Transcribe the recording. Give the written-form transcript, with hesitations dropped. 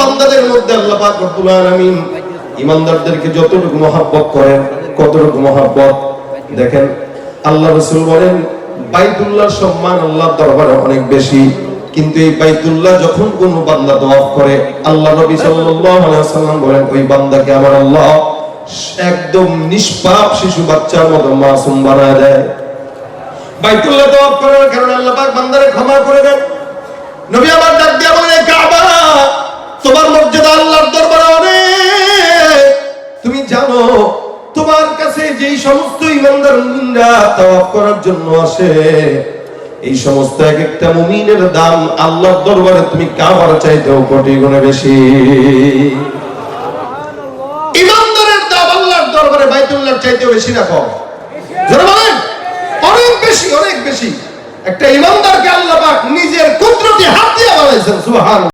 বান্দাদের মধ্যে আল্লাহ পাক রব্বুল আলামিন ঈমানদারদেরকে যতটুকু মহব্বত করেন, কতটুকু মহব্বত দেখেন। আল্লাহ রাসূল বলেন বাইতুল্লাহর সম্মান আল্লাহর দরবারে অনেক বেশি, কিন্তু এই বাইতুল্লাহ যখন কোন বান্দা তওয়াফ করে, আল্লাহ নবী সাল্লাল্লাহু আলাইহি ওয়াসাল্লাম বলেন ওই বান্দাকে আমার আল্লাহ একদম নিষ্পাপ শিশু বাচ্চার মতো মাসুম বানায় দেয়। বাইতুল্লাহ তওয়াফ করার কারণে আল্লাহ পাক বান্দারে ক্ষমা করে দেন। নবী আমার ডাক দিয়া বলেন কাবা তোমার মর্যাদা আল্লাহর দরবারে অনেক, তুমি জানো তোমার কাছে যেই সমস্ত ঈমানদার মুমিনরা তওয়াফ করার জন্য আসে, এই সমস্ত এক একটা মুমিনের দাম আল্লাহর দরবারে তুমি কাবার চাইতেও কোটি গুণে বেশি। ঈমানদারের দাম আল্লাহর দরবারে বাইতুল্লাহর চাইতেও বেশি না কম? যারা বলেন অনেক বেশি, অনেক বেশি। একটা ঈমানদারকে আল্লাহ পাক নিজের কুদরতি হাত দিয়ে বানাইছেন, সুবহানাল্লাহ।